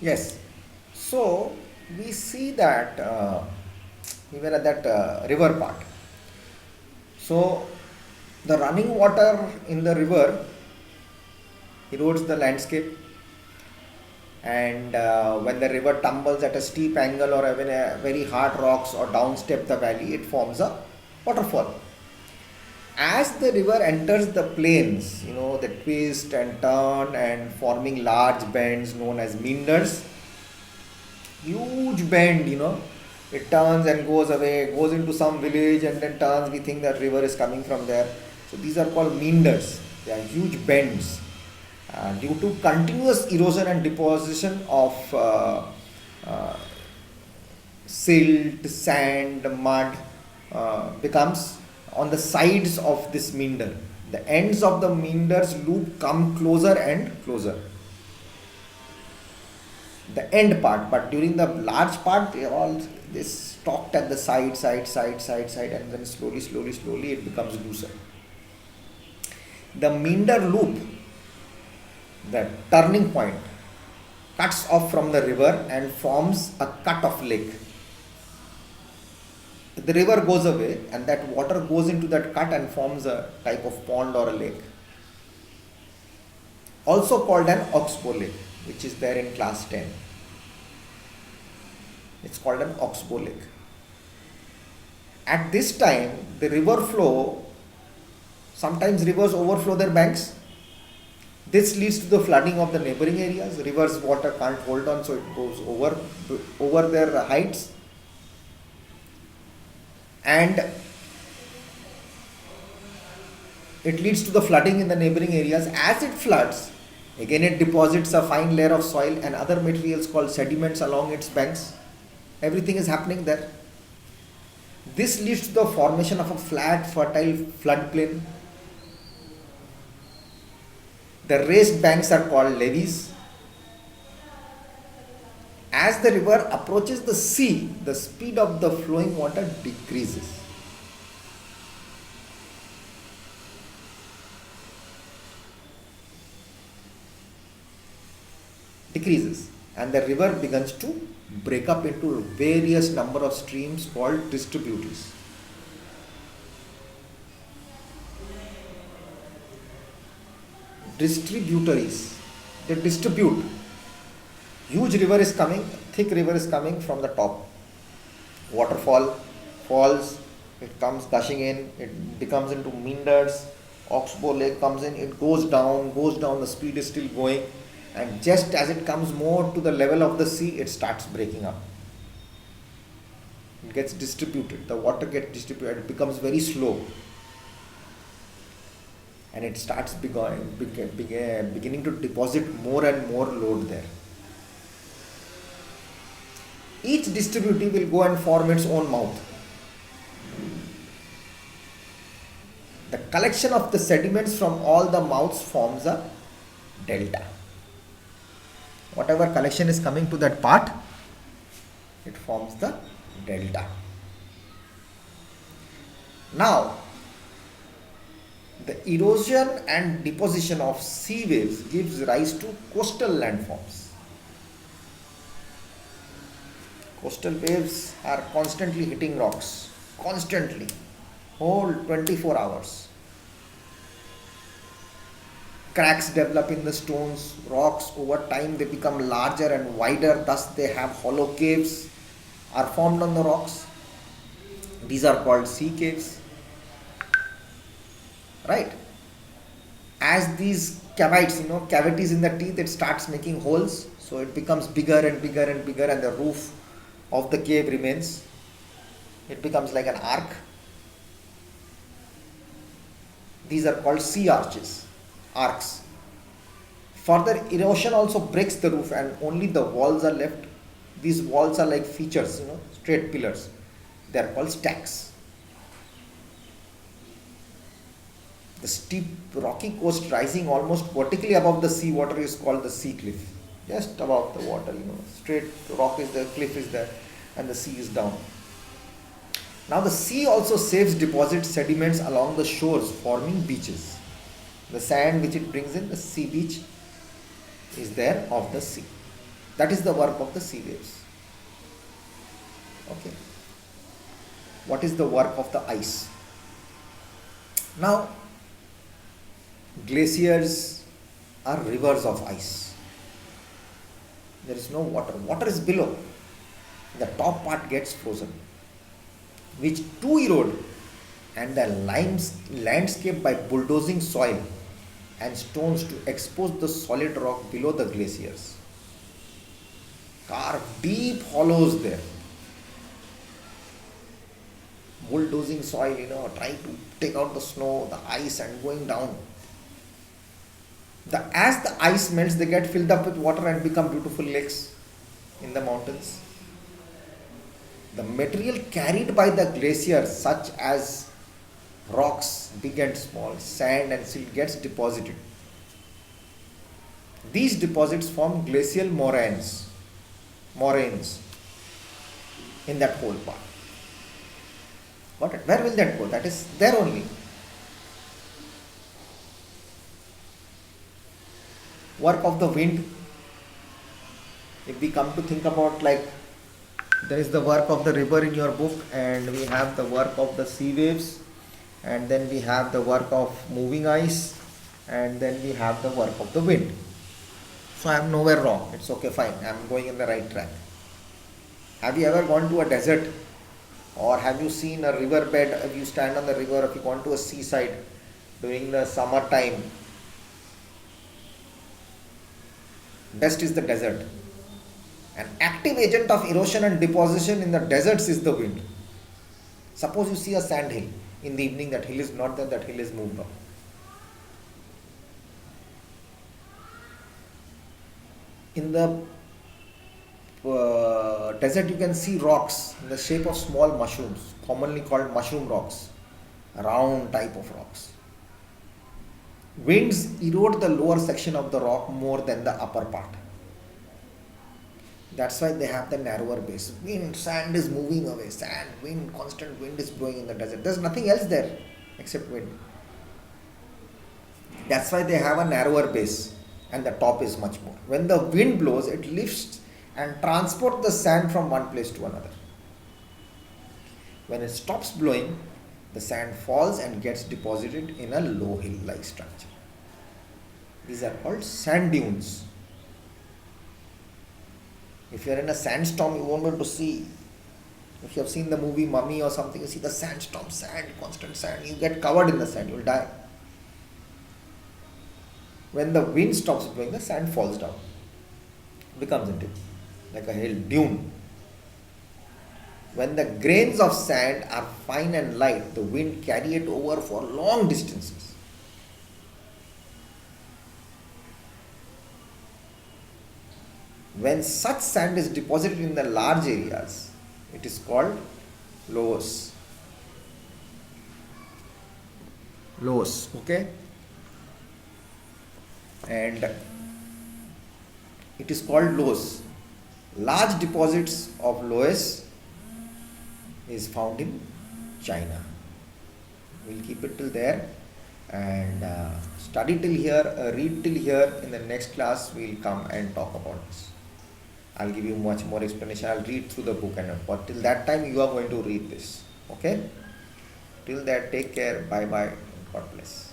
Yes. So we see that even at that river part. So the running water in the river erodes the landscape, and when the river tumbles at a steep angle or even a very hard rocks or downstep the valley, it forms a waterfall. As the river enters the plains, they twist and turn and forming large bends known as meanders. Huge bend, it turns and goes away, goes into some village and then turns. We think that river is coming from there. So these are called meanders. They are huge bends due to continuous erosion and deposition of uh, silt, sand, mud becomes on the sides of this meander. The ends of the meander's loop come closer and closer. The end part, but during the large part, they are all this stocked at the side, and then slowly it becomes looser. The meander loop, the turning point, cuts off from the river and forms a cut of lake. The river goes away and that water goes into that cut and forms a type of pond or a lake, also called an oxbow lake, which is there in class 10. It's called an oxbow lake. At this time, the river flow, sometimes rivers overflow their banks. This leads to the flooding of the neighboring areas. Rivers water can't hold on, so it goes over their heights, and it leads to the flooding in the neighboring areas. As it floods, again it deposits a fine layer of soil and other materials called sediments along its banks. Everything is happening there. This leads to the formation of a flat, fertile floodplain. The raised banks are called levees. As the river approaches the sea, the speed of the flowing water decreases. Decreases, and the river begins to break up into various number of streams called distributaries. Distributaries. They distribute. Huge river is coming, thick river is coming from the top. Waterfall falls, it comes gushing in, it becomes into meanders. Oxbow lake comes in, it goes down, the speed is still going, and just as it comes more to the level of the sea, it starts breaking up. It gets distributed, the water gets distributed, it becomes very slow, and it starts beginning to deposit more and more load there. Each distributary will go and form its own mouth. The collection of the sediments from all the mouths forms a delta. Whatever collection is coming to that part, it forms the delta. Now, the erosion and deposition of sea waves gives rise to coastal landforms. Coastal waves are constantly hitting rocks, constantly, whole 24 hours. Cracks develop in the stones, rocks over time they become larger and wider, thus they have hollow caves are formed on the rocks. These are called sea caves. Right? As these cavities, cavities in the teeth, it starts making holes, so it becomes bigger and bigger and bigger, and the roof of the cave remains. It becomes like an arc. These are called sea arcs. Further erosion also breaks the roof and only the walls are left. These walls are like features, straight pillars. They are called stacks. The steep rocky coast rising almost vertically above the sea water is called the sea cliff. Just above the water, straight rock is there, cliff is there, and the sea is down. Now the sea also saves deposit sediments along the shores, forming beaches. The sand which it brings in, the sea beach, is there of the sea. That is the work of the sea waves. Okay. What is the work of the ice? Now, glaciers are rivers of ice. There is no water. Water is below. The top part gets frozen, which to erode and the landscape by bulldozing soil and stones to expose the solid rock below the glaciers. Carve deep hollows there. Bulldozing soil, trying to take out the snow, the ice, and going down. As the ice melts, they get filled up with water and become beautiful lakes in the mountains. The material carried by the glaciers, such as rocks, big and small, sand and silt, gets deposited. These deposits form glacial moraines in that whole part. Got it? Where will that go? That is there only. Work of the wind. If we come to think about, like, there is the work of the river in your book, and we have the work of the sea waves, and then we have the work of moving ice, and then we have the work of the wind. So I am nowhere wrong. It's okay, fine. I am going in the right track. Have you ever gone to a desert? Or have you seen a riverbed? If you stand on the river, if you gone to a seaside during the summer time, best is the desert. An active agent of erosion and deposition in the deserts is the wind. Suppose you see a sand hill in the evening, that hill is not there, that hill is moved on. In the desert, you can see rocks in the shape of small mushrooms, commonly called mushroom rocks, a round type of rocks. Winds erode the lower section of the rock more than the upper part. That's why they have the narrower base. Wind, sand is moving away. Sand, wind, constant wind is blowing in the desert. There's nothing else there except wind. That's why they have a narrower base and the top is much more. When the wind blows, it lifts and transports the sand from one place to another. When it stops blowing, the sand falls and gets deposited in a low hill-like structure. These are called sand dunes. If you are in a sandstorm, you won't be able to see. If you have seen the movie Mummy or something, you see the sandstorm, sand, constant sand. You get covered in the sand, you will die. When the wind stops blowing, the sand falls down. Becomes into like a hill dune. When the grains of sand are fine and light, the wind carry it over for long distances. When such sand is deposited in the large areas, it is called loess. Loess, okay? And it is called loess. Large deposits of loess is found in China. We'll keep it till there and study till here, read till here. In the next class, we'll come and talk about this. I'll give you much more explanation. I'll read through the book, but till that time, you are going to read this. Okay? Till that, take care. Bye bye. God bless.